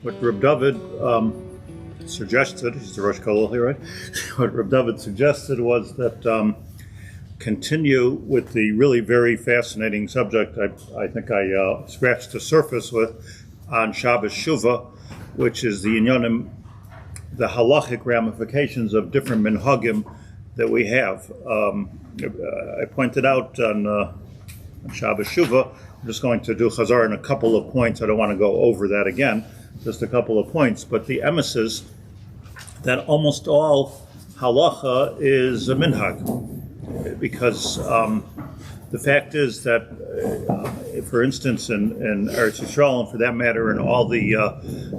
what Reb David suggested, he's the Rosh Kollel here, right? What Reb David suggested was that continue with the really very fascinating subject I think I scratched the surface with on Shabbos Shuvah, which is the inyanim, the halachic ramifications of different minhagim that we have. I pointed out on Shabbos Shuvah, I'm just going to do chazar in a couple of points. I don't want to go over that again, just a couple of points. But the emes is that almost all halacha is a minhag, because the fact is that, for instance, in Eretz Yisrael, and for that matter in all the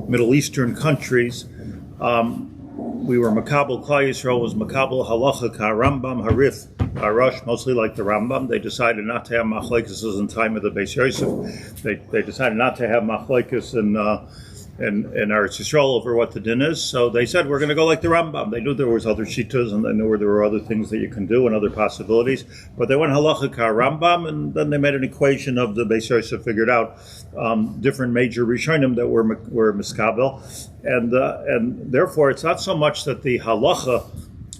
Middle Eastern countries, we were makabel, Klal Yisrael was makabel halacha ka Rambam Harif Arash, mostly like the Rambam. They decided not to have machlekes in time of the Beis Yosef. They decided not to have machlekes in Eretz Yisrael over what the din is. So they said, we're going to go like the Rambam. They knew there was other shittas, and they knew there were other things that you can do and other possibilities. But they went halacha ka Rambam, and then they made an equation of the Beis Yosef, figured out different major rishonim that were miskabel. And therefore, it's not so much that the halacha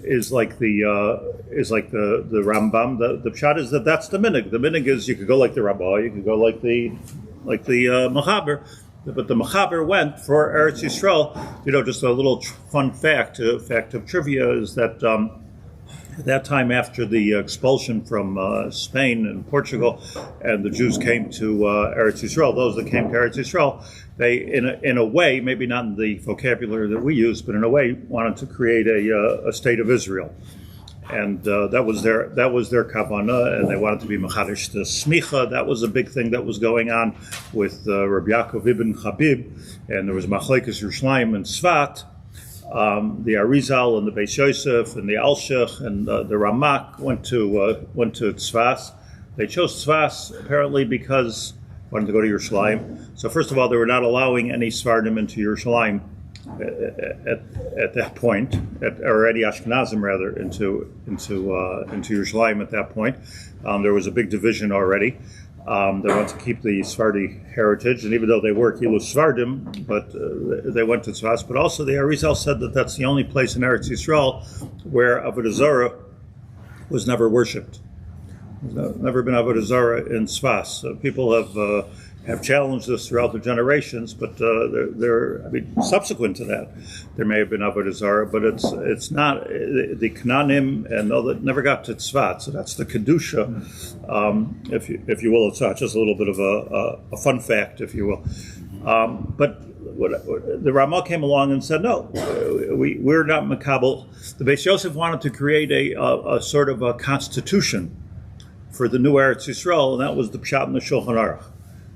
is like the Rambam. The pshat is that that's the minhag. The minhag is you could go like the Rabbah, you could go like the Mechaber. But the Mechaber went for Eretz Yisrael. Just a little fun fact of trivia is that at that time, after the expulsion from Spain and Portugal, and the Jews came to Eretz Yisrael, those that came to Eretz Yisrael, they, in a way, maybe not in the vocabulary that we use, but in a way, wanted to create a state of Israel. And that was their kavanah, and they wanted to be mechadish the smicha. That was a big thing that was going on with Rabbi Yaacov ibn Habib, and there was machlekes Yerushalayim and Tzfat. The Arizal and the Beis Yosef and the Alshech and the Ramak went to Tzfas. They chose Tzfas apparently because they wanted to go to Yerushalayim. So first of all, they were not allowing any Sfardim into Yerushalayim at that point, or any Ashkenazim rather into Yerushalayim at that point. There was a big division already. They wanted to keep the Sephardi heritage, and even though they were Kilu Sephardim, but they went to Tzfas. But also the Arizal said that that's the only place in Eretz Yisrael where Avodah Zarah was never worshipped. There's never been Avodah Zarah in Tzfas. People have challenged this throughout the generations, but subsequent to that, there may have been Avodah Zarah, but it's not the Knanim, and all that never got to Tzfat. So that's the kedusha, if you will. It's not just a little bit of a fun fact, if you will. But the Ramah came along and said, no, we're not makabel. The Beis Yosef wanted to create a sort of a constitution for the new Eretz Yisrael, and that was the Pshat in the Shulchan Aruch.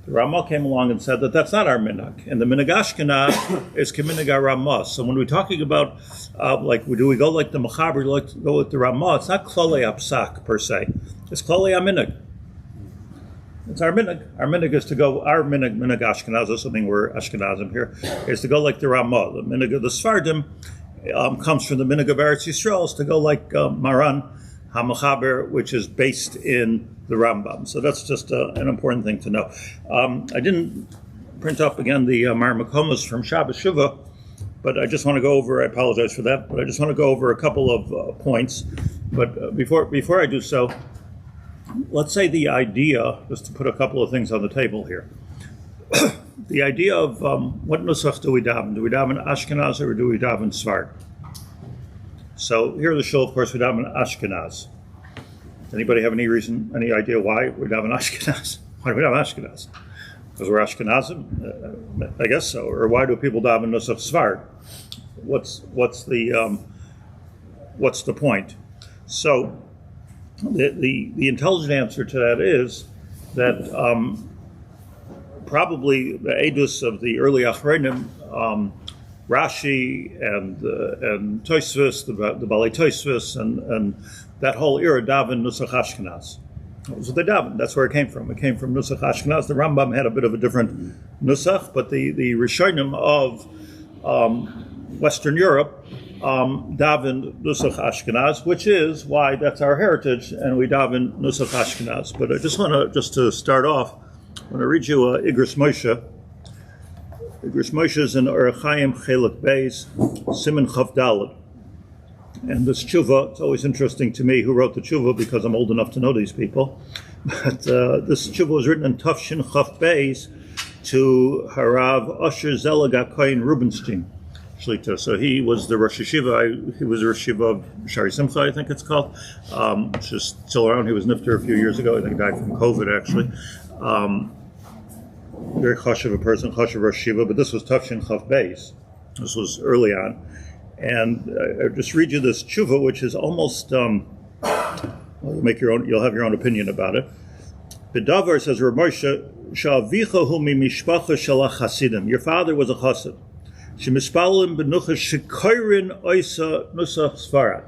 The Ramah came along and said that that's not our minhag, and the minhag Ashkenaz is minhag Ramah. So when we're talking about do we go like the Mechaber, like to go with the Ramah, it's not klalei apsak per se. It's klalei minhag. It's our minhag. Our minhag is to go. Our minhag Ashkenaz, assuming we're Ashkenazim here, is to go like the Ramah. The minhag of the Sfardim comes from the minhag of Eretz Yisrael, is to go like Maran HaMechaber, which is based in the Rambam. So that's just an important thing to know. I didn't print up again the Marmakomos from Shabbos Shuvah, but I just want to go over, I apologize for that, but I just want to go over a couple of points. But before I do so, let's say the idea, just to put a couple of things on the table here, the idea of what nusach do we daven? Do we daven Ashkenaz or do we daven Sfard? So here the shul, of course, we daven Ashkenaz. Anybody have any idea why we daven Ashkenaz? Why do we daven Ashkenaz? Because we're Ashkenazim? I guess so. Or why do people daven nusach Sfard? What's the point? So the intelligent answer to that is that probably the edus of the early Achronim, Rashi and Tosfos, the Balei Tosfos, and that whole era daven nusach Ashkenaz. That was what they daven. That's where it came from. It came from nusach Ashkenaz. The Rambam had a bit of a different nusach, but the Rishonim of Western Europe daven nusach Ashkenaz, which is why that's our heritage, and we daven nusach Ashkenaz. But I just want to start off, I want to read you Igros Moshe. Grish Moshe is in Orachayim Chelek Beis, Siman Chav Daled. And this tshuva, it's always interesting to me who wrote the tshuva because I'm old enough to know these people. But this tshuva was written in Tafshin Chav Beis to Harav Usher Zelig Kohen Rubenstein Shlita. So he was the Rosh Yeshiva. He was the Rosh Yeshiva of Shari Simcha, I think it's called. It's just still around. He was nifter a few years ago. I think he died from COVID, actually. Very chashuv a person, chashuv Rosh Yeshiva, but this was Tafshin Chav Beis. This was early on. And I'll just read you this tshuva, which is almost, you'll have your own opinion about it. Bedavar says, Rav Moshe, Sha'avicha hu mi mishpacha shel chasidim. Your father was a chassid. Shemispalim benucha shekoirin oisa nusach Sfarad.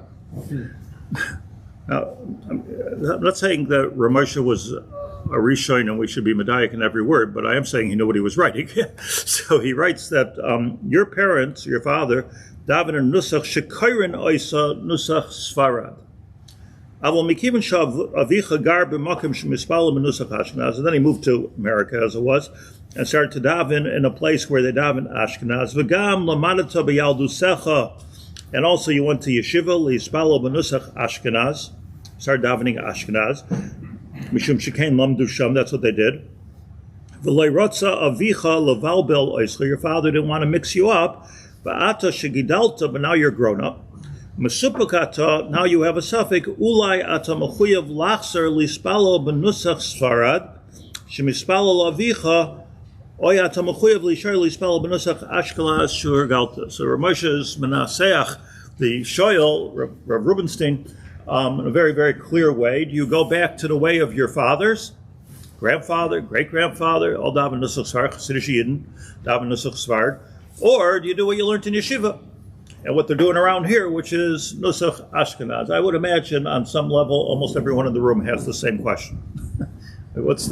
Now, I'm not saying that Rav Moshe was a Rishon and we should be medayik in every word, but I am saying he knew what he was writing. So he writes that your parents, your father, daven in nusach shekoirin oisa nusach Sfarad. And then he moved to America, as it was, and started to daven in a place where they daven Ashkenaz. And also you went to yeshiva, lispalo b'nusach Ashkenaz, started davening Ashkenaz. Mishum shekain lamdu sham, that's what they did. Your father didn't want to mix you up, but now you're grown up. Mesupakata, now you have a suffix, ulai ata mechuyev lachzer lispalo benusach Sfarad, shemispalo lavicha, oy ata mechuyev lishar lispalo benusach Ashkenaz shur galta. So Rav Moshe's menaseach, the shoyel, Rav Rubenstein, in a very, very clear way. Do you go back to the way of your fathers, grandfather, great-grandfather, all daven nusach Sfarad, Chassidish Yidden, daven nusach Sfarad, or do you do what you learned in yeshiva? And what they're doing around here, which is Nusach Ashkenaz. I would imagine on some level, almost everyone in the room has the same question. What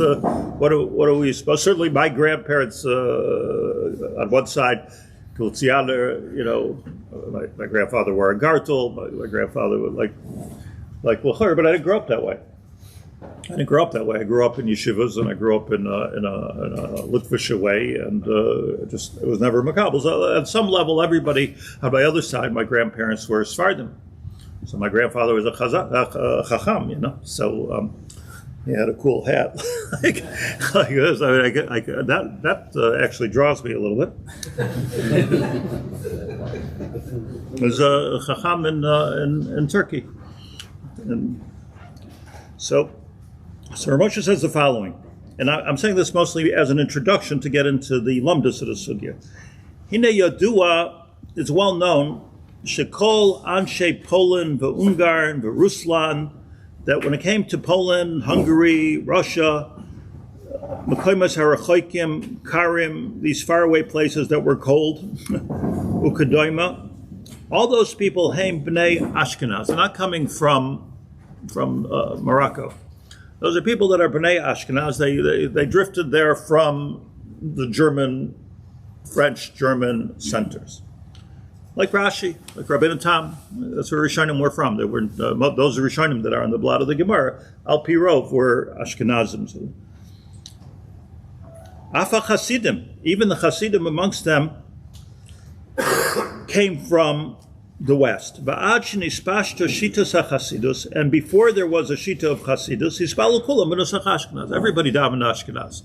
are we supposed? Certainly my grandparents on one side, my grandfather wore a gartel, my grandfather would like Lachar, but I didn't grow up that way. I grew up in yeshivas, and I grew up in a Litvish way, and it was never makabel. So at some level, everybody on my other side, my grandparents were Sephardim. So my grandfather was a chacham, So he had a cool hat like this. That actually draws me a little bit. It was a chacham in Turkey, and so Rav Moshe says the following, and I'm saying this mostly as an introduction to get into the lumdus of the sugya. Hine yadua, it's well known, shekol anshe Poland ve'Ungarn ve'Ruslan, that when it came to Poland, Hungary, Russia, Mekoymas harachoikim, Karim, these faraway places that were cold, Ukadoima, all those people haim b'nei Ashkenaz. They're not coming from Morocco. Those are people that are B'nai Ashkenaz. They drifted there from the French-German centers. Like Rashi, like Rabbeinu Tam. That's where Rishonim were from. They were those Rishonim that are on the blot of the Gemara. Al Pirov were Ashkenazim. Afa Chasidim, even the Chasidim amongst them came from the West. And before there was a shita of Chasidus, everybody davened Ashkenaz.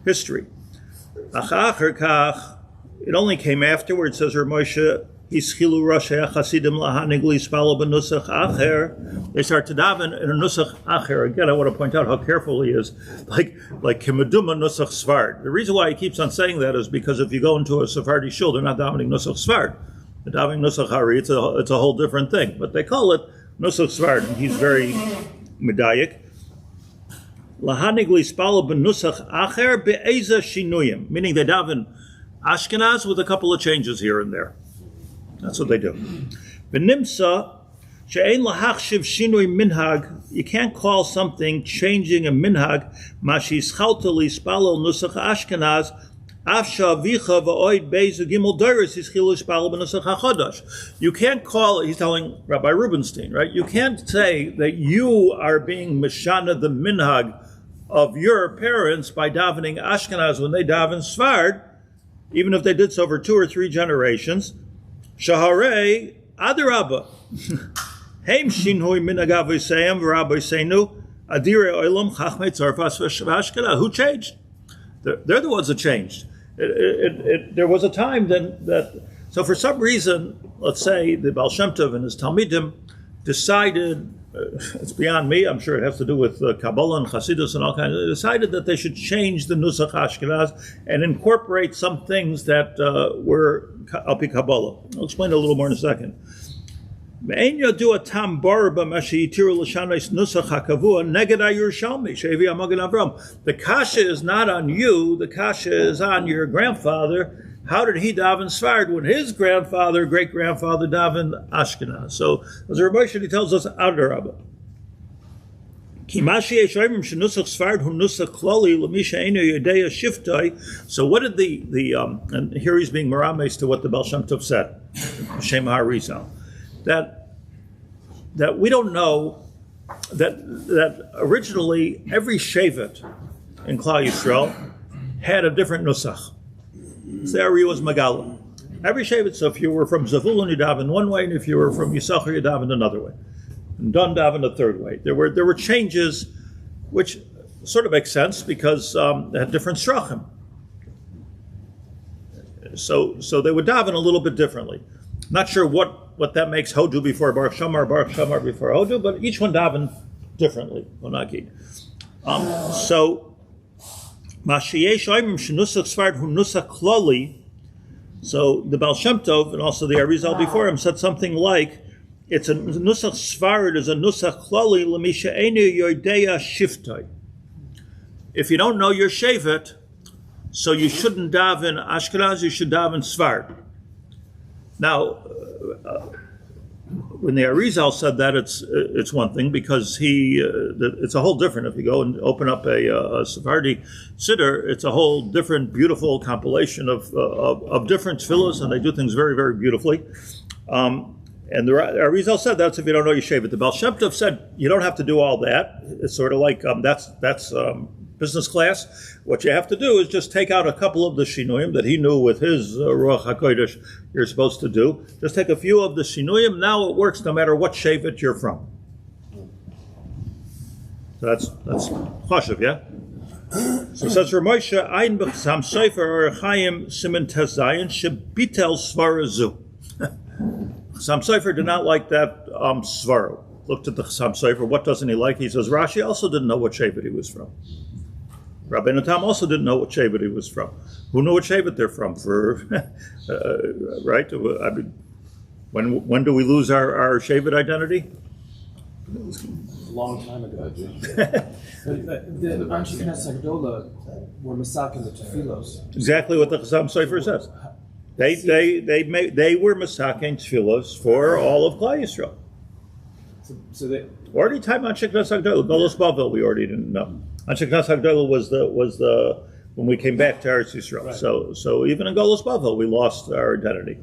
History. It only came afterwards, says Rav Moshe, they start to daven in a nusach acher. Again, I want to point out how careful he is, like Kimeduma nusach Sfard. The reason why he keeps on saying that is because if you go into a Sephardi shul, they're not davening nusach Sfard. The davening nusach hari, it's a whole different thing. But they call it nusach Sfard, and he's very medayik. Lahanig lispalo b'nusach acher be'eza shinuyim, meaning they daven Ashkenaz with a couple of changes here and there. That's what they do. V'nimsa she'ein lahachshiv shinui minhag. You can't call something changing a minhag mashischalta lispalo nusach Ashkenaz. You can't call, he's telling Rabbi Rubenstein, right? You can't say that you are being mishana the minhag of your parents by davening Ashkenaz when they daven Sfard. even if they did so for 2 or 3 generations. Shaharei adarabba. Heim shinhui minhagav v'seim v'rabbi seinu adire olam chachmei tzarfas v'ashkela. Who changed? They're the ones that changed. There was a time then that, so for some reason, let's say the Baal Shem Tov and his Talmidim decided, it's beyond me, I'm sure it has to do with Kabbalah and Chassidus and all kinds, they decided that they should change the Nusach Ashkenaz and incorporate some things that were Alpi Kabbalah. I'll explain it a little more in a second. The kasha is not on you, the kasha is on your grandfather. How did he daven Sfard when his grandfather, great-grandfather davened Ashkenaz? So, as Rabbi Yaakov tells us, Adarabba. So what did the and here he's being merames to what the Baal Shem Tov said, Shem HaRizal, that we don't know that originally every shevet in Klal Yisrael had a different nusach. There was Megala. Every shevet, so if you were from Zavulun, you davened one way, and if you were from Yisachar, you davened another way. And Dan davened a third way. There were changes, which sort of makes sense because they had different strachim. So they would daven a little bit differently. Not sure what that makes Hodu before Baruch Shamar before Hodu, but each one davened differently. So the Baal Shem Tov and also the Arizal before him said something like, it's a nusach svarid is a nusach klali l'misha enu yodeya shivtei. If you don't know your shevet, so you shouldn't daven Ashkenaz, you should daven Sfard. Now, when the Arizal said that, it's one thing because it's a whole different. If you go and open up a Sephardi siddur, it's a whole different, beautiful compilation of different tefillos, and they do things very, very beautifully. And the Arizal said that's if you don't know your shevet. The Baal Shem Tov said you don't have to do all that. It's sort of like that's business class. What you have to do is just take out a couple of the shinuyim that he knew with his Ruach HaKodesh you're supposed to do. Just take a few of the shinuyim. Now it works no matter what shevet you're from. So that's chashuv, yeah? So it says, Ramosha, Ein B'chasam Sefer Arachayim Simen Tes Zayin Shebitel Svarazu. Chasam Sefer did not like that Svara. Looked at the Chasam Sefer. What doesn't he like? He says, Rashi also didn't know what shevet he was from. Rabbi Natam also didn't know what shevet he was from. Who knew what shevet they're from? Right? I mean, when do we lose our shevet identity? A long time ago. The Anshe Knesset Agdola were masakin the tefilos. Exactly what the Chasam Sofer says. They were masakin tefilos for all of Klal Yisrael. So they already time Anshe Knesset Agdola, Golos Bavel, we already didn't know. Anshe Knesset Agdola was the when we came back to Eretz Yisrael. Right. So even in Golos Bavel, we lost our identity.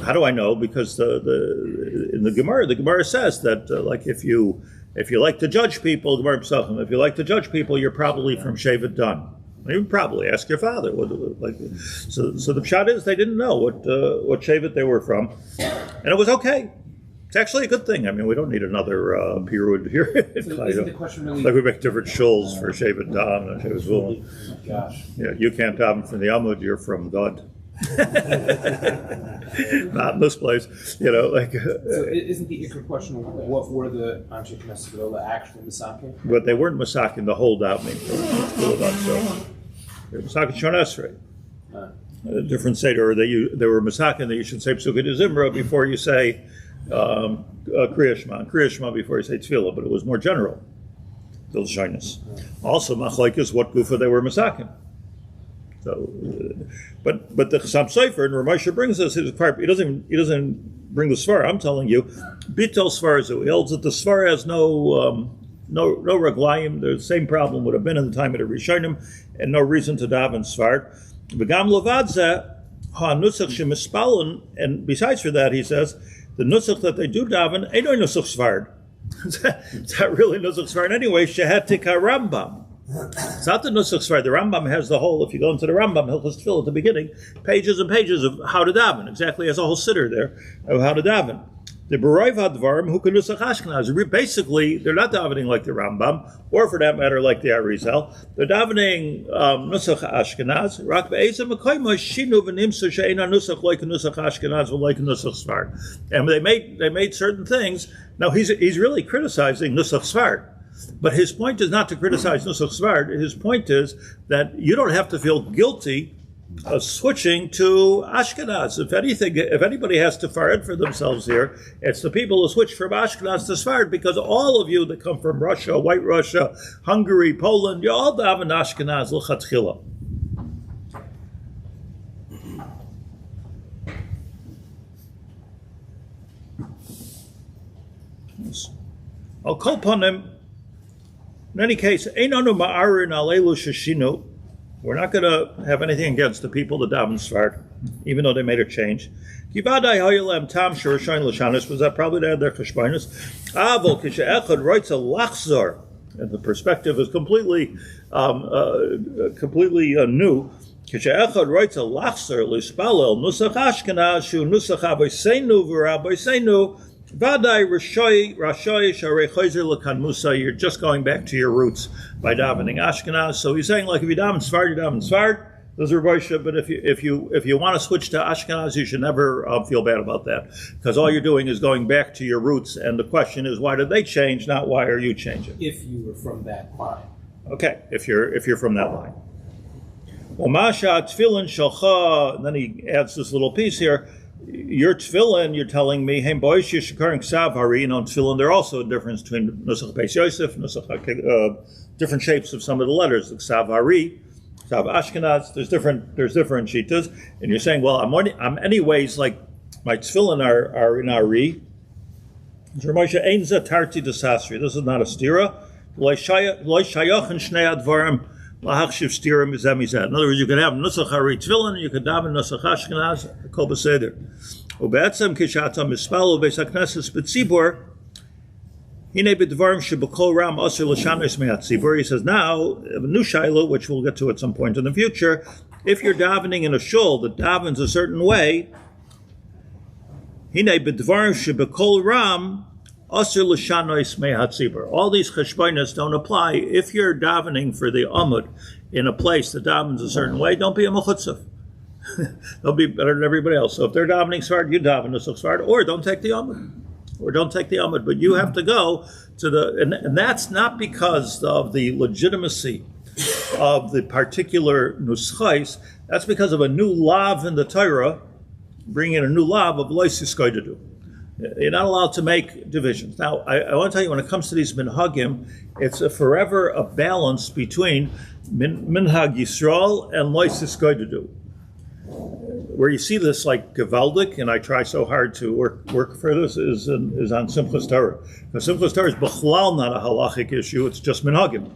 How do I know? Because in the Gemara says that like if you like to judge people, Gemara Pesachim, if you like to judge people, you're probably from Shevet Dan. Even probably ask your father. So the pshat is they didn't know what Shevet they were from, and it was okay. It's actually a good thing. I mean, we don't need another Pirud here. So isn't the question really like we make different shuls for Shevet Dan and Shevet Zvul. Gosh. Yeah, you can't daven from the Amud. You're from God. Not in this place, So isn't the ikar question what were the Anshe Knesset Agdola actually masakin? But they weren't masakin the whole davening. So they were masakin Shon Esrei. A different seder. They were masakin that you should say Psukei de Zimra before you say Kriya Shema before you say Tefillah, but it was more general. Those shyness. Also, machlokes what gufa they were masakin. So, but the Chasam Sofer and Ramosha brings us his part. He doesn't bring the Svar. I'm telling you, Bitel Svarzu. He holds that the Svar has no reglayim. The same problem would have been in the time of the Rishonim, and no reason to daven Svar. V'gam levadze ha nusach shemispalin, and besides for that, he says the nusach that they do daven ain't no nusach Svar. It's not really nusach Svar anyway. Shehetika Rambam. It's not the Nusach Sfard. The Rambam has the whole, if you go into the Rambam, Hilchos Tefillah at the beginning, pages and pages of how to daven. Exactly, has a whole siddur there of how to daven. The B'roiv HaDvarim Hu Nusach Ashkenaz. Basically, they're not davening like the Rambam, or for that matter, like the Arizal. They're davening Nusach Ashkenaz. Rak be'ezem mekayma shinu v'nimsa she'ena Nusach like Nusach Ashkenaz like Nusach Sfard. And they made certain things. Now he's really criticizing Nusach Sfard. But his point is not to criticize Nusach Sfard. His point is that you don't have to feel guilty of switching to Ashkenaz. If anybody has to fared for themselves here, it's the people who switch from Ashkenaz to Sfard, because all of you that come from Russia, White Russia, Hungary, Poland, you all daven Ashkenaz l'chatchila. I'll call upon them. In any case, Einanu ma'arin alelu sheshinu. We're not going to have anything against the people that daven Sfard, even though they made a change. Kivadai hoyelem tam shirashain l'shanis, was that probably they had their cheshbonus. Avol kishe'echad roitza lachzor, and the perspective is completely new. Kishe'echad roitza lachzor l'spalel nusach Ashkenaz shu nusach aboseinu v'raboseinu. Vadai Rashoy Sharei Chayzer Lakan Musa, you're just going back to your roots by davening Ashkenaz. So he's saying, like, if you daven Sfard, you daven Sfard. Those are Roisha, but if you want to switch to Ashkenaz, you should never feel bad about that, because all you're doing is going back to your roots. And the question is, why did they change? Not why are you changing? If you were from that line. Okay, if you're from that line. Umasha Tfilin Shalcha, and then he adds this little piece here. Your tefillin, you're telling me, hey, boys, yishakaring ksav hari, and on tefillin, there's also a difference between nusach beis Yosef, nusach different shapes of some of the letters, the ksav hari, ksav Ashkenaz. There's different shitas, and you're saying, well, I'm anyways like my tefillin are in ari. This is not a stira. In other words, you can have nusach hari tefillin, you can daven nusach Ashkenaz, kol b'seder. Ube'etzem kishatam mispalo beis hakneses b'tzibur, hine b'dvarim sheb'kol ram asur l'shanos me'atzibur. He says now, a new shayla, which we'll get to at some point in the future, if you're davening in a shul that davens a certain way, hine b'dvarim sheb'kol ram asur l'shanos me'atzibur. All these cheshbonos don't apply. If you're davening for the amud in a place that davens a certain way, don't be a mechutzaf. They'll be better than everybody else. So if they're davening Sfard, you daven nusach Sfard, or don't take the amud. But you have to go to and that's not because of the legitimacy of the particular nuschais. That's because of a new lav in the Torah, bringing in a new lav of lois yiskoidedu. You're not allowed to make divisions. Now, I want to tell you, when it comes to these minhagim, it's forever a balance between minhag Yisrael and lois yiskoidedu. Where you see this like gewaldic, and I try so hard to work for this, is on Simchas Torah. Now, Simchas Torah is b'chlal not a halachic issue, it's just minhagim.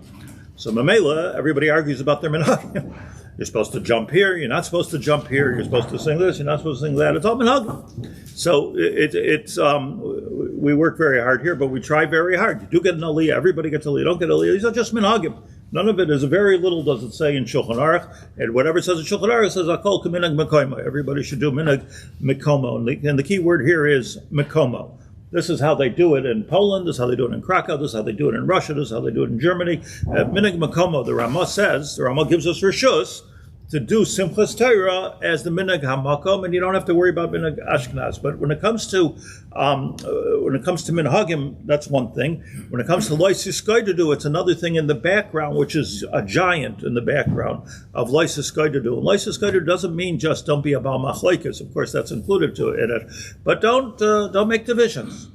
So Mamela, everybody argues about their minhagim. You're supposed to jump here, you're not supposed to jump here, you're supposed to sing this, you're not supposed to sing that. It's all minhagim. So we work very hard here, but we try very hard. You do get an aliyah, everybody gets an aliyah, you don't get an aliyah, these are just minhagim. None of it is very little does it say in Shulchan Aruch, and whatever it says in Shulchan Aruch says Akol Minhag Mekomo. Everybody should do Minhag Mekomo, and the key word here is Mekomo. This is how they do it in Poland. This is how they do it in Krakow. This is how they do it in Russia. This is how they do it in Germany. Minhag Mekomo. The Ramah gives us reshus to do Simchas Torah as the Minhag HaMakom, and you don't have to worry about Minhag Ashkenaz. But when it comes to Minhagim, that's one thing. When it comes to Lois Yiskoidedu, it's another thing in the background, which is a giant in the background of Lois Yiskoidedu. And Lois Yiskoidedu doesn't mean just don't be a Baal Machlokes. Of course, that's included in it. But don't make divisions.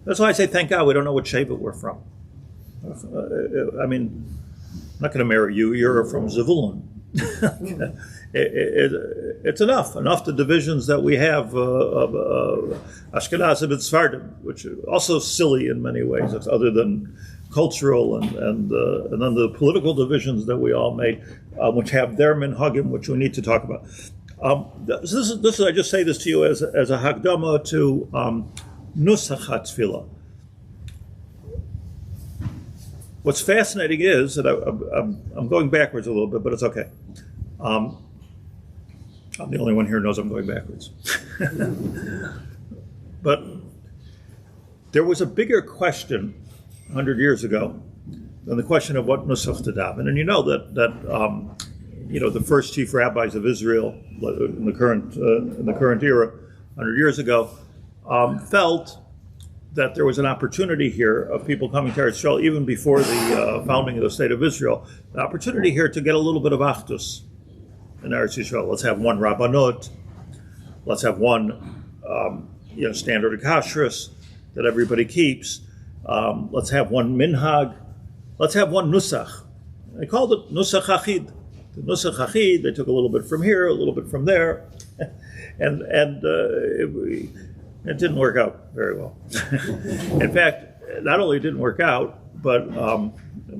That's why I say, thank God we don't know what Shevet we're from. I mean, I'm not going to marry you. You're from Zevulun. It's enough the divisions that we have of Ashkenazim and Sfardim, which are also silly in many ways, other than cultural and then the political divisions that we all made, which have their minhagim, which we need to talk about. This is I just say this to you as a hakdama to nusach hatfilah. what's fascinating is that I'm going backwards a little bit, but it's okay. I'm the only one here who knows I'm going backwards. But there was a bigger question 100 years ago than the question of what nusach to daven. And you know that the first chief rabbis of Israel in the current era, 100 years ago, felt that there was an opportunity here of people coming to Eretz Yisrael, even before the founding of the state of Israel, an opportunity here to get a little bit of achdus in Eretz Yisrael. Let's have one rabbanut. Let's have one standard of kashrus that everybody keeps. Let's have one minhag. Let's have one nusach. They called it nusach achid. The nusach achid, they took a little bit from here, a little bit from there, and it didn't work out very well. In fact, not only didn't work out, but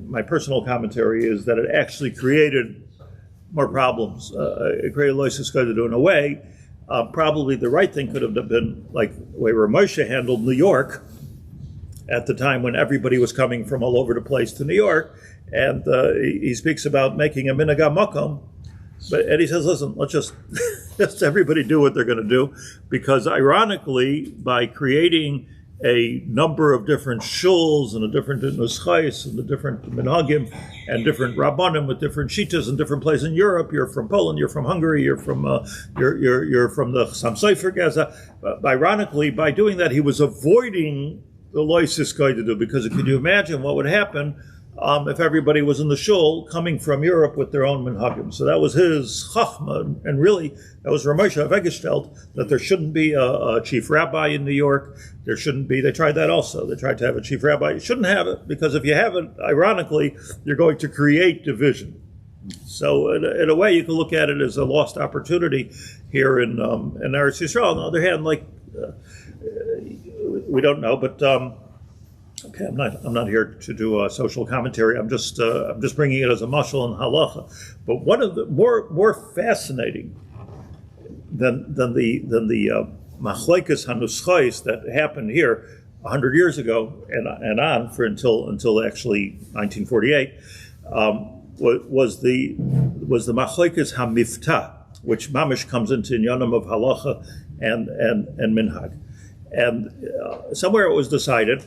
my personal commentary is that it actually created more problems. It created loisus in a way. Probably the right thing could have been like the way Moshe handled New York at the time when everybody was coming from all over the place to New York. And he speaks about making a minhag makom. And he says, listen, let's just everybody do what they're going to do, because ironically, by creating a number of different shuls and a different nuschais and the different minhagim and different rabbanim with different shitas in different places in Europe, you're from Poland, you're from Hungary, you're from you're from the Sam Sofer Gaza. Ironically, by doing that, he was avoiding the loisis going to do, because can you imagine what would happen if everybody was in the shul coming from Europe with their own minhagim? So that was his chachma, and really that was Rav Moshe felt that there shouldn't be a chief rabbi in New York. There shouldn't be. They tried that also. They tried to have a chief rabbi. You shouldn't have it, because if you have it, ironically, you're going to create division. So in a way, you can look at it as a lost opportunity here in Eretz Yisrael. On the other hand, we don't know, but. Okay, I'm not here to do a social commentary. I'm just bringing it as a mashal and halacha. But one of the more fascinating than the machlekes hanuschais that happened here 100 years ago and on for until actually 1948 was the machlekes hamifta, which mamish comes into inyanim of halacha and minhag, and somewhere it was decided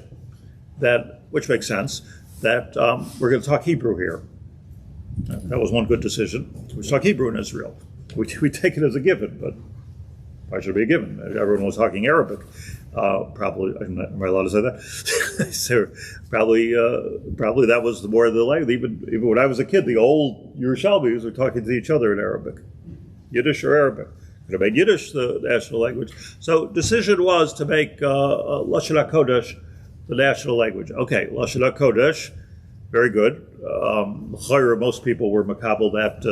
that, which makes sense, that we're going to talk Hebrew here. That was one good decision. We talk Hebrew in Israel. We take it as a given, but why should it be a given? Everyone was talking Arabic. Probably, am I allowed to say that? So probably that was more of the language. Even when I was a kid, the old Yerushalmis were talking to each other in Arabic, Yiddish or Arabic. Could have made Yiddish the national language. So decision was to make Lashon HaKodesh the national language. Okay, Lashon HaKodesh, very good. Most people were makabel that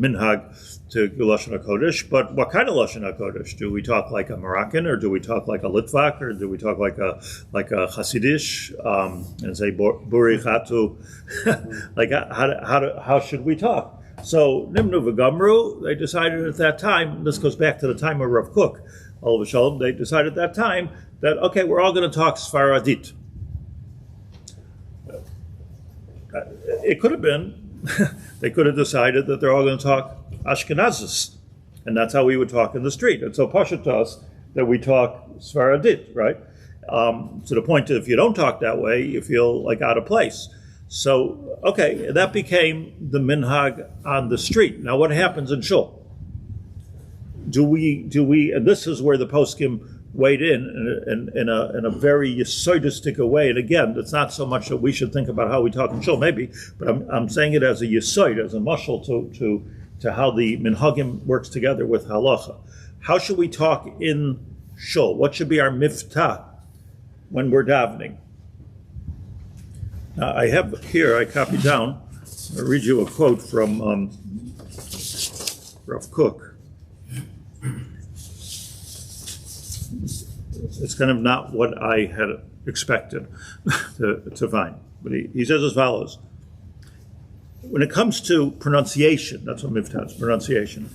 minhag to Lashon HaKodesh, but what kind of Lashon HaKodesh? Do we talk like a Moroccan, or do we talk like a Litvak, or do we talk like a Hasidish, and say Buri Chatu? Like how should we talk? So Nimnu v'Gamru, they decided at that time, this goes back to the time of Rav Kook, Olav Shalom, they decided at that time that, okay, we're all going to talk Sfaradit. It could have been, they could have decided that they're all going to talk Ashkenazis, and that's how we would talk in the street. And so Pasha to us that we talk Sfaradit, right? To the point that if you don't talk that way, you feel like out of place. So, okay, that became the minhag on the street. Now, what happens in shul? Do we? And this is where the poskim weighed in a very yesodistic way. And again, it's not so much that we should think about how we talk in shul, maybe, but I'm saying it as a yesod, as a mashal to how the minhagim works together with halacha. How should we talk in shul? What should be our miftah when we're davening? Now, I have here, I copied down, I'll read you a quote from Rav Kook. It's kind of not what I had expected to find. But he says as follows. When it comes to pronunciation, that's what miftah is, pronunciation.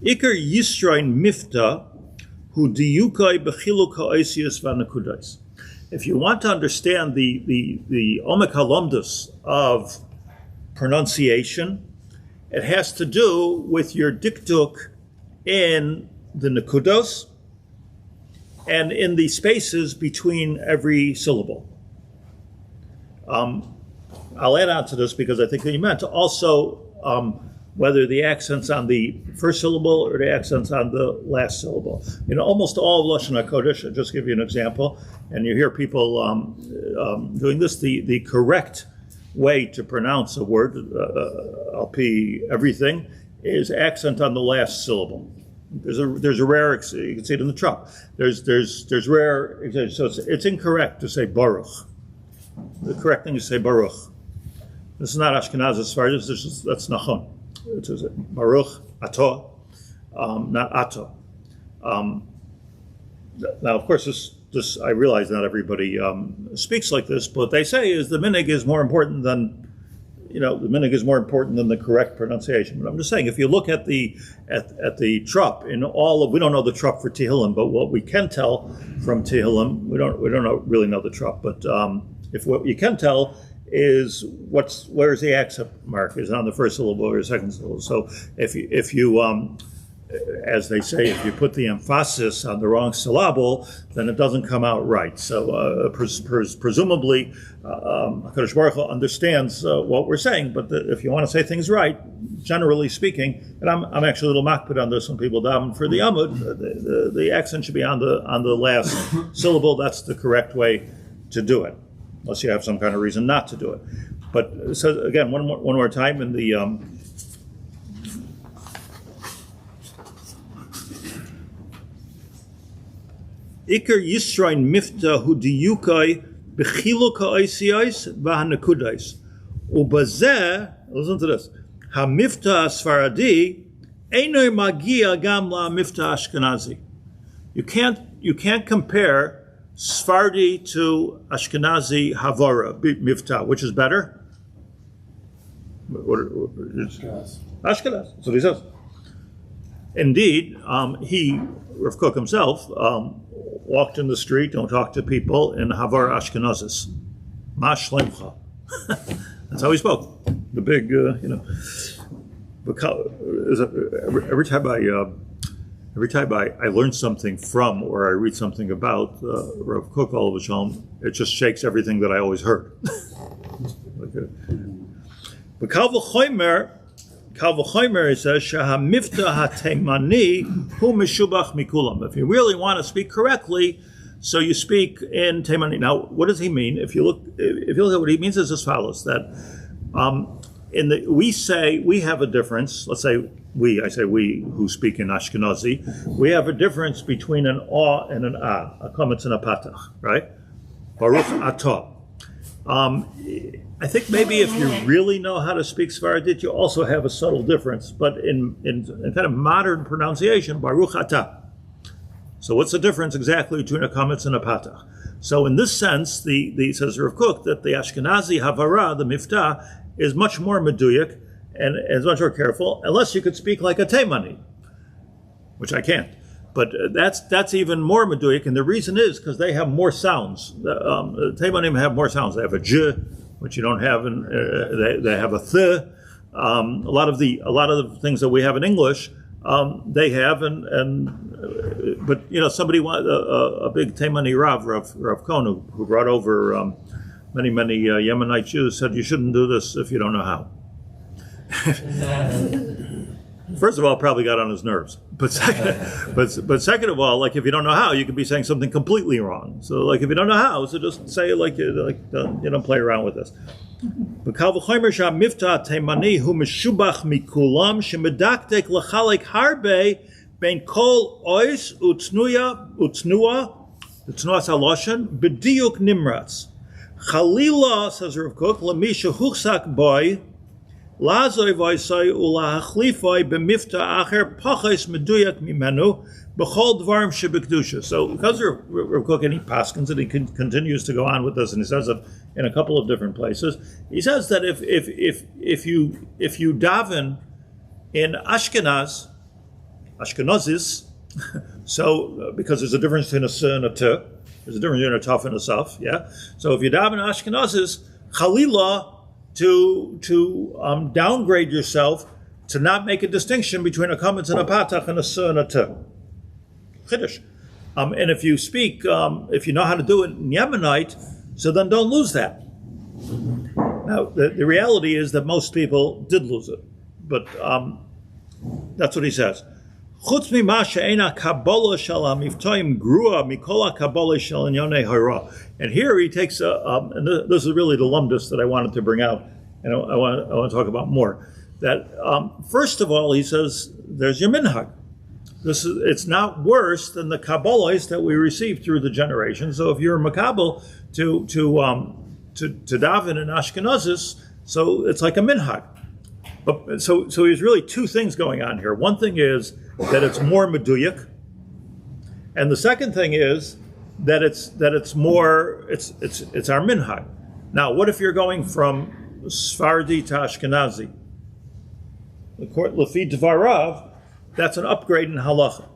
Iker Yisrael miftah hu diyukai bechiluka oisius vanakudais. if you want to understand the omek halomdus of pronunciation, it has to do with your dikduk in the nekudos and in the spaces between every syllable. I'll add on to this because I think that you meant also whether the accent's on the first syllable or the accent's on the last syllable. Almost all of Lashon HaKodesh, I'll just give you an example, and you hear people doing this, the correct way to pronounce a word, Al-Pi everything, is accent on the last syllable. There's a rare, you can see it in the truck. There's rare, so it's incorrect to say Baruch. The correct thing is to say Baruch. This is not Ashkenaz as far as that's Nachon. It's Baruch Ato, not Ato. Now, of course, this I realize not everybody speaks like this, but what they say is the minhag is more important than the correct pronunciation. But I'm just saying, if you look at the trup in all of, we don't know the trup for Tehillim, but what we can tell from Tehillim, we don't really know the trup, but if what you can tell is where's the accent mark? Is it on the first syllable or the second syllable? So if you as they say, if you put the emphasis on the wrong syllable, then it doesn't come out right. So presumably, HaKadosh Baruch Hu understands what we're saying, but if you want to say things right, generally speaking, and I'm actually a little makpid on this when people daven for the Amud, the accent should be on the last syllable. That's the correct way to do it, unless you have some kind of reason not to do it. But so again, one more time in the Iker Yisrael Mifta Hu Diyukai Bechiluk HaOisiyos VaHanekudais Ubazeh, listen to this, HaMifta Asfaradi Einoi Magia Gam La Mifta Ashkenazi. You can't compare Sfardi to Ashkenazi Havara Mifta. Which is better? Ashkenaz. That's what he says. Indeed, Rav Kook himself, walked in the street and talked to people in Havar Ashkenazis. Ma Shlemcha. That's how he spoke. The big, every time I learn something from or I read something about Rav Kook, all of a sudden, it just shakes everything that I always heard. But Kal v'chomer, it says, Shahamifta hatemani hu meshubach mikulam. If you really want to speak correctly, so you speak in Temani. Now, what does he mean? If you look at what he means, is as follows: that we have a difference. Let's say we who speak in Ashkenazi, we have a difference between an a and an a kametz and a patach, right? Baruch atah. I think maybe if you really know how to speak Sfaradit, you also have a subtle difference, but in kind of modern pronunciation, Baruch Atah. So what's the difference exactly between a kametz and a patach? So in this sense, the says Rav Kook that the Ashkenazi Havara, the Miftah, is much more meduyik and is much more careful, unless you could speak like a Teimani, which I can't. But that's even more meduyik, and the reason is because they have more sounds. The Teimanim have more sounds. They have a j, which you don't have, they have a th. A lot of the things that we have in English, they have, but somebody a big Teimani Rav Kohn, who brought over many Yemenite Jews, said you shouldn't do this if you don't know how. First of all, it probably got on his nerves. But second of all, like if you don't know how, you could be saying something completely wrong. So like if you don't know how, so just say don't play around with this. But Kal v'chomer sha'mifta teimani hu meshubach mikulam shemedaktek lechalek harbe ben kol ois utznua saloshen b'diuk nimratz. Chalila, says Rav Kook, l'misha huchsak boy Lazoi vaisai ulahachlifoi b'mifta acher pachos meduyak mimenu b'chol dvarim shebekdusha. So because Rav Kook, and he paskins and he continues to go on with this, and he says it in a couple of different places. He says that if you daven in Ashkenazis, so because there's a difference between a s and a t, There's a difference between a tough and a suf. Yeah. So if you daven Ashkenazis, chalila, to downgrade yourself, to not make a distinction between a kametz and a patach and a su and a tu. Chiddush. And if you speak, if you know how to do it in Yemenite, so then don't lose that. Now, the reality is that most people did lose it. But that's what he says. Chutz mima she'ena kabbalah shel hamiftoim grua mikol kabbalah shel inyonei hara. And here he takes and this is really the lumdus that I wanted to bring out, and I want to talk about more. That first of all, he says there's your minhag. It's not worse than the kabbalahs that we received through the generations. So if you're a makabel to daven in Ashkenazis, so it's like a minhag. But so there's really two things going on here. One thing is that it's more meduyak, and the second thing is that it's more it's our minhag. Now, what if you're going from Sephardi to Ashkenazi? Lefi Dvarav, that's an upgrade in halacha.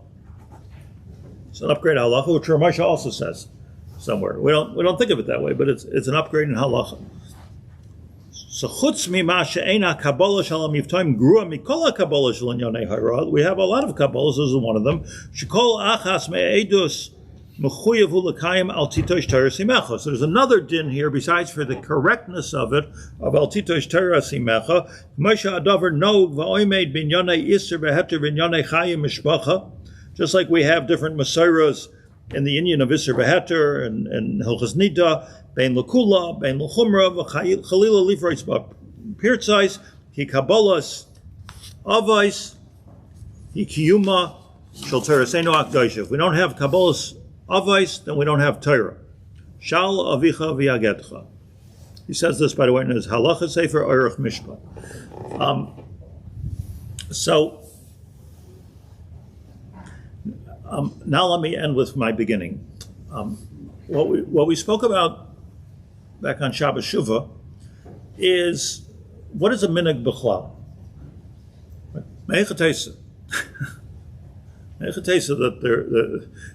It's an upgrade in halacha, which Ramesh also says somewhere. We don't think of it that way, but it's an upgrade in halacha. So chutz mima she'ena kabbalah shel hamiftoim grua mikol kabbalah shel inyonei hara. We have a lot of kabbalahs. This is one of them. Shekol achas me'edus mechuyevu l'kayim al titosh Torah simecha. So there's another din here besides for the correctness of it of al titosh Torah simecha. Moshe adavar nog va'oimed binyonei iser beheter binyonei chayim mishpacha. Just like we have different Masiras in the Indian of iser beheter and Hilchos Nida. Bein l'kula, bein l'chumra, v'chalila lifreitz b'pirtzais, ki kabbalas avais, ki kiyuma, shel terasenu akdosh. If we don't have kabbalas avais, then we don't have Torah. Shal avicha v'yagetcha. He says this, by the way, in his Halacha Sefer Orach Mishpat. Now let me end with my beginning. What we spoke about back on Shabbos Shuvah is, what is a minhag b'chlal? Me'echatesa. Me'echatesa that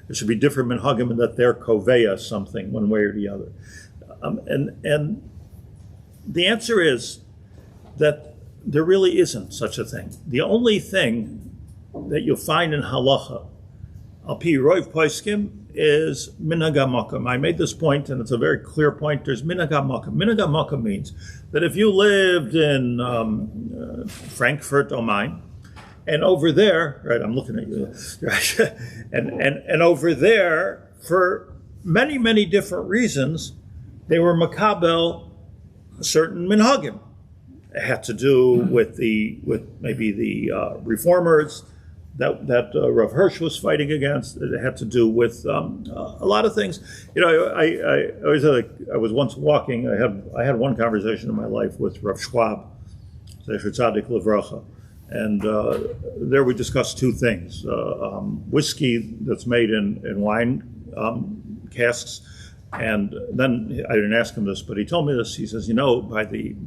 there should be different minhagim and that they're koveya something one way or the other. And the answer is that there really isn't such a thing. The only thing that you'll find in halacha, al pi roiv poskim, is minhag makam. I made this point, and it's a very clear point. There's minhag makam. Minhag makam means that if you lived in Frankfurt am Main, and over there, right, I'm looking at you, right, and over there, for many, many different reasons, they were makabel certain minhagim. It had to do with maybe the reformers that Rav Hirsch was fighting against. It had to do with a lot of things. You know, I was once walking. I had one conversation in my life with Rav Schwab, Zecher Tzadik Livracha, and there we discussed two things: whiskey that's made in wine casks. And then I didn't ask him this, but he told me this. He says, in our Kehillat,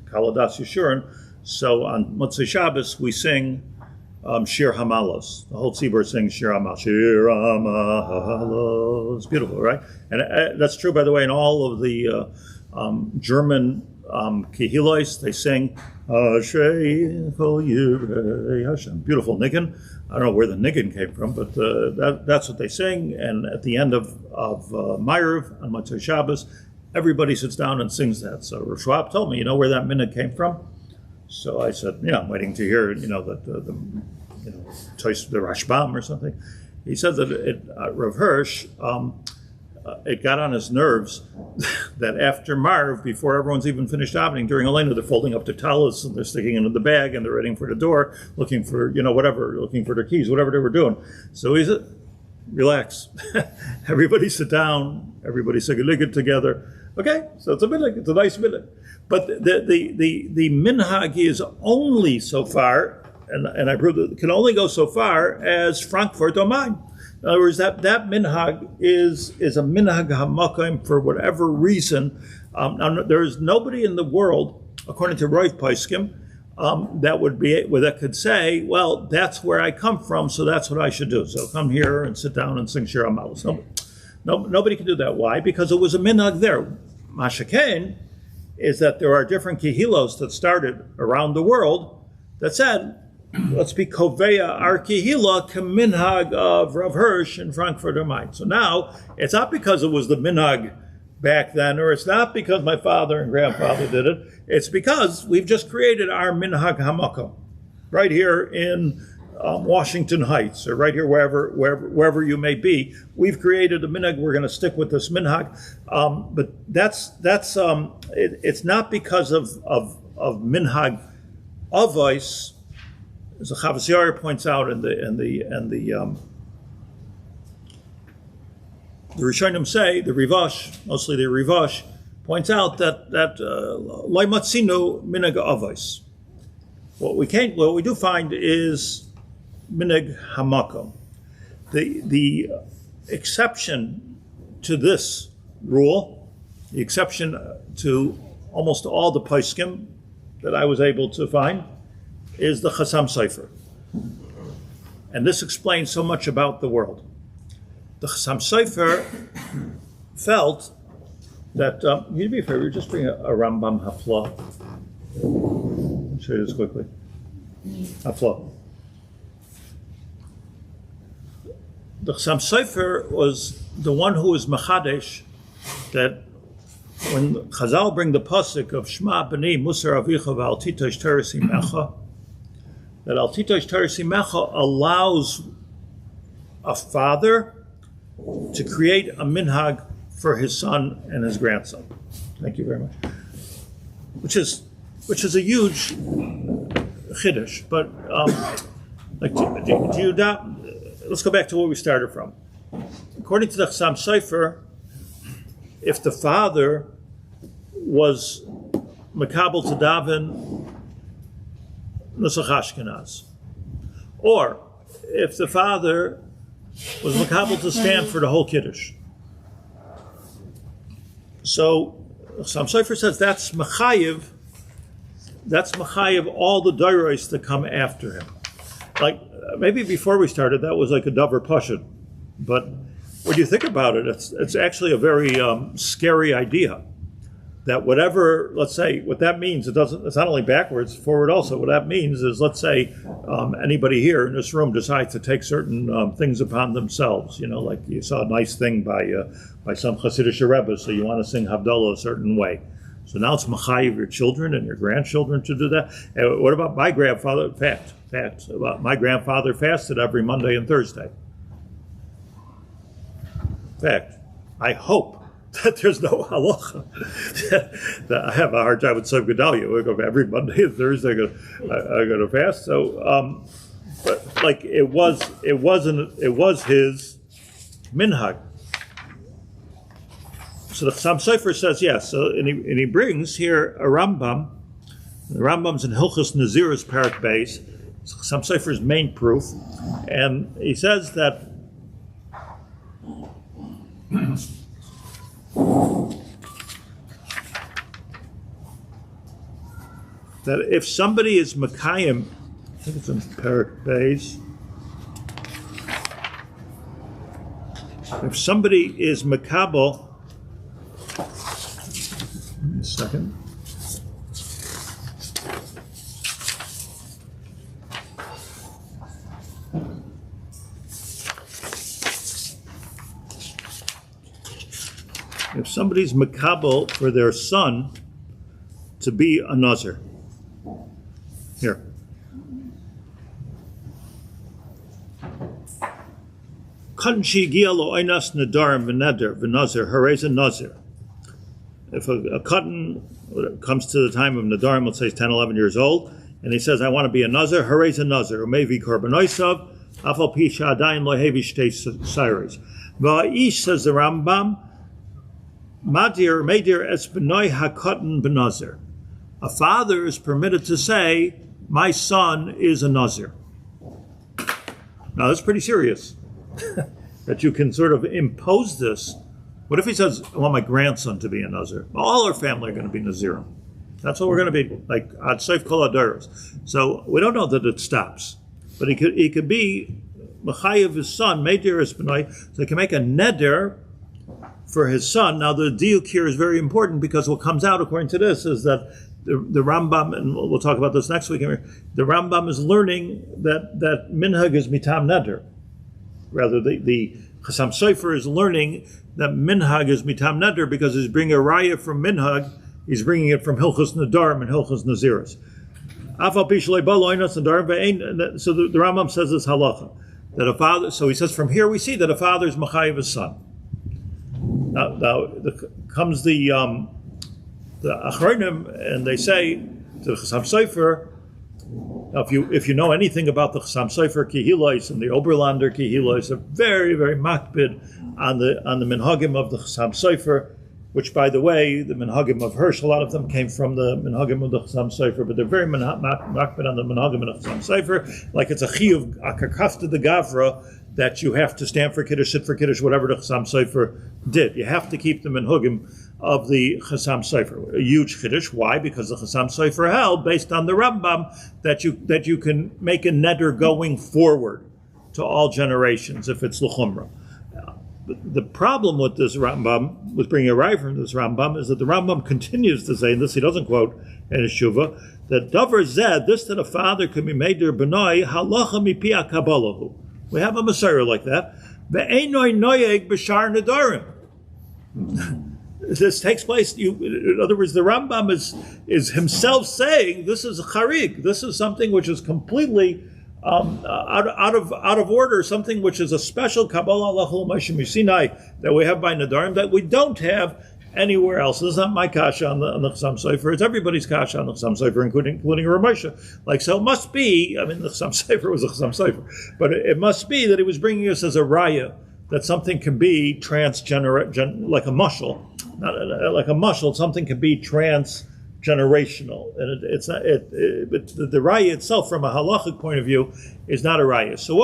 Kehillat Shivtei Yeshurun, so on Motzei Shabbos we sing Shir Hamalos. The whole tzibur sings Shir Hamalos. Shir Hamalos. Beautiful, right? And that's true, by the way, in all of the German Kehillos. They sing Ashrei Kol Yirei Hashem. Beautiful niggin. I don't know where the niggin came from, but that's what they sing. And at the end of Ma'ariv on Motzei Shabbos, everybody sits down and sings that. So Rav Schwab told me, you know where that minhag came from? So I said, I'm waiting to hear, that the Rashbam or something. He said that Rav Hirsch, it got on his nerves that after Marv, before everyone's even finished davening, during Elena, they're folding up their talis and they're sticking it in the bag and they're waiting for the door, looking for, looking for their keys, whatever they were doing. So he said, relax. Everybody sit down. Everybody say a together. Okay, so it's a minhag. It's a nice minhag. But the minhag is only so far, and I proved it can only go so far as Frankfurt am Main. In other words, that minhag is a minhag hamakim for whatever reason. Now, there is nobody in the world, according to Roiv Paiskim, that could say, well, that's where I come from, so that's what I should do. So come here and sit down and sing Shir HaMalos. Nobody can do that. Why? Because it was a minhag there. Mashakain is that there are different kehillos that started around the world that said, let's be koveya our kehillah minhag of Rav Hirsch in Frankfurt am Main. So now it's not because it was the minhag back then, or it's not because my father and grandfather did it. It's because we've just created our minhag hamakom right here in Washington Heights, or right here wherever you may be. We've created a minhag. We're going to stick with this minhag, but it's not because of minhag avos, as the Chavos Yair points out, and the Rishonim say, the Rivash, mostly the Rivash, points out that Lo matzinu minhag avos. What we do find is minhag hamakom. The exception to this rule, the exception to almost all the poskim that I was able to find, is the Chassam Sofer. And this explains so much about the world. The Chassam Sofer felt that, you do me a favor, just bring a Rambam Hafla. I'll show you this quickly. Hafla. The Chassam Sofer was the one who was Machadesh, that when Chazal bring the pasuk of Shema B'ni Musar Avicha V'al Titosh Teres Imecha, that Al Titosh Teres Imecha allows a father to create a minhag for his son and his grandson. Thank you very much. Which is a huge chiddush. But do you doubt? Let's go back to where we started from. According to the Chassam Sofer, if the father was makabel to daven Nusach Ashkenaz, or if the father was makabel to stand for the whole Kiddush. So Chassam Sofer says that's mechayiv all the doros that come after him. Like, maybe before we started, that was like a davar pashut, but when you think about it, it's actually a very scary idea. That whatever, let's say, what that means, it's not only backwards, forward also. What that means is, let's say, anybody here in this room decides to take certain things upon themselves. Like you saw a nice thing by some Hasidic Rebbe, so you want to sing Havdalah a certain way. So now it's machayiv your children and your grandchildren to do that. And what about my grandfather? Fact. My grandfather fasted every Monday and Thursday. Fact. I hope that there's no halacha. I have a hard time with Sov Gedalia. We go every Monday and Thursday. I go to fast. So, but like it was his minhag. So the Chassam Sofer says yes. So and he brings here a Rambam. The Rambam's in Hilchos Naziris Parak Beis. Chassam Sofer's main proof, and he says that. That if somebody is Mekayim, I think it's in Parak Beis. If somebody is Makabel, give me a second. If somebody's makabel for their son to be a nazir, here. Katan she'giya lo einas nadarim v'neder v'nazir harez a nazir. If a katan comes to the time of nadarim, let's say he's 10, 11 years old, and he says, I want to be a nazir, harez a nazir, umevi korbanosiv, afal pi sha'adayin lo hevi shtei sayres. V'a'ish, says the Rambam, Madir es b'noi hakatan b'nazir. A father is permitted to say, my son is a nazir. Now that's pretty serious. That you can sort of impose this. What if he says, I want my grandson to be a nazir? Well, all our family are going to be nazirim. That's what we're going to be like ad soif kol hadoros. So we don't know that it stops, but he could be mechayev his son, meidir es b'nai, so he can make a neder for his son. Now the diuk here is very important because what comes out according to this is that the Rambam, and we'll talk about this next week, the Rambam is learning that minhag is mitam neder. Rather, the Chassam Sofer is learning that minhag is mitam neder because he's bringing a raya from minhag, he's bringing it from Hilchos Nadarim and Hilchos Naziris. So the Rambam says this halacha, that a father, so he says from here we see that a father is mechayev his son. Now comes the Achronim, and they say to the Chassam Sofer, if you know anything about the Chassam Sofer Kehillos and the Oberlander Kehillos, are very, very makbid on the Minhagim of the Chassam Sofer, which, by the way, the Minhagim of Hirsch, a lot of them came from the Minhagim of the Chassam Sofer, but they're very makbid on the Minhagim of the Chassam Sofer, like it's a chiyuv, akakafta de gavra, that you have to stand for Kiddush, sit for Kiddush, whatever the Chassam Sofer did. You have to keep the Minhagim of the Chassam Sofer. A huge Kiddush. Why? Because the Chassam Sofer held, based on the Rambam, that you can make a neder going forward to all generations if it's l'chumra. The problem with this Rambam, with bringing a raya from this Rambam, is that the Rambam continues to say, and this he doesn't quote in his Shuvah, that Davar Zed, this that a father can be made their benai, halacha mipi akabalahu. We have a Messiah like that. Ve'enoi noyeg b'shar nedarim. This takes place. In other words, the Rambam is himself saying this is a charig. This is something which is completely out of order. Something which is a special Kabbalah Lachol Moshe Sinai that we have by Nedarim that we don't have anywhere else. This is not my kasha on the Chassam Sofer. It's everybody's kasha on the Chassam Sofer, including Ramosha. Like, so it must be, the Chassam Sofer was a Chassam Sofer, but it must be that he was bringing us as a raya, that something can be like a mushal, not like a mushal, something can be transgenerational. And but the raya itself, from a halachic point of view, is not a raya. So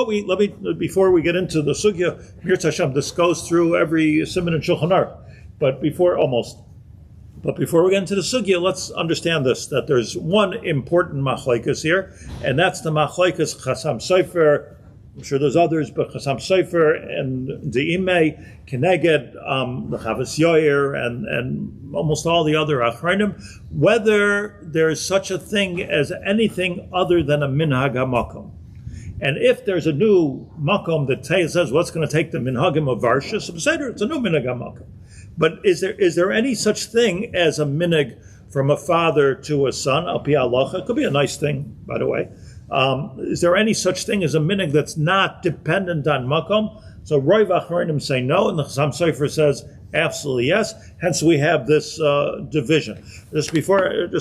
before we get into the sugya, Mir Tashem, this goes through every siman in Shulchan Aruch. But before we get into the sugya, let's understand this, that there's one important machlokes here, and that's the machlokes Chassam Sofer. I'm sure there's others, but Chassam Sofer and De'imei, Keneged, the Chavas Yoyer, and almost all the other Achronim, whether there's such a thing as anything other than a minhag hamakom. And if there's a new makom that says what's going to take the minhagim of Varsha, so it's a new minhag hamakom. But is there any such thing as a minhag from a father to a son? Al pi halacha, it could be a nice thing, by the way. Is there any such thing as a minhag that's not dependent on makom? So Roiv Achronim say no, and the Chassam Sofer says absolutely yes. Hence we have this division. Just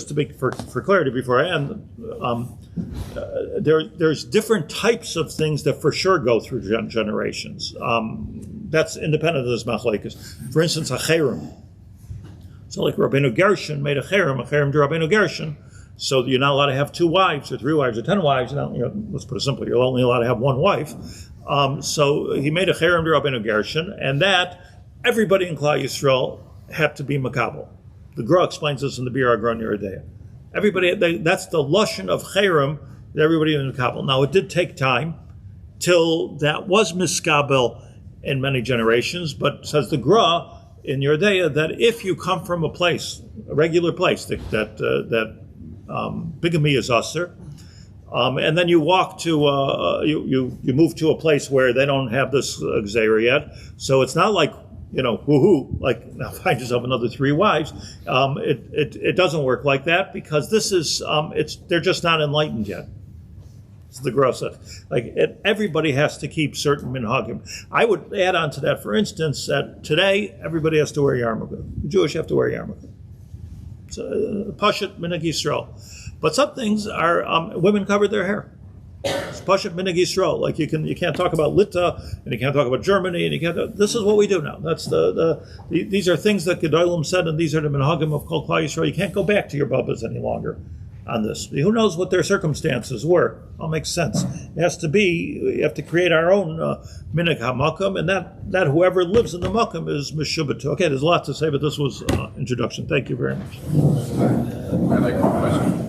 to be for clarity before I end, there's different types of things that for sure go through generations. That's independent of this machlekes. For instance, a cherem. So like Rabbeinu Gershon made a cherem to Rabbeinu Gershon. So you're not allowed to have 2 wives or 3 wives or 10 wives. Let's put it simply, you're only allowed to have 1 wife. So he made a cherem to Rabbeinu Gershon, and that everybody in Klal Yisrael had to be makabel. The Gra explains this in the Bir Agron Yeridea. That's the lashon of cherem, that everybody in makabel. Now it did take time till that was miskabel in many generations, but says the Gra in Yeridea that if you come from a place, a regular place that bigamy is usher, and then you walk to you move to a place where they don't have this gzeira yet, so it's not like woohoo, like now find yourself another 3 wives. It doesn't work like that because this is they're just not enlightened yet. It's the gross stuff. Everybody has to keep certain minhagim. I would add on to that, for instance, that today everybody has to wear yarmulke. The Jewish have to wear yarmulke. It's Pashat Minhag Yisrael. But some things are women cover their hair. It's Pashat Minhag Yisrael. Like you can't talk about Lita and you can't talk about Germany and you can't. This is what we do now. That's these are things that Gedolim said, and these are the minhagim of Kol Klal Yisrael. You can't go back to your bubbas any longer on this. Who knows what their circumstances were? All makes sense. It has to be. We have to create our own minhag hamakom, and that whoever lives in the makom is mishubatu. Okay, there's a lot to say, but this was introduction. Thank you very much. I like the question.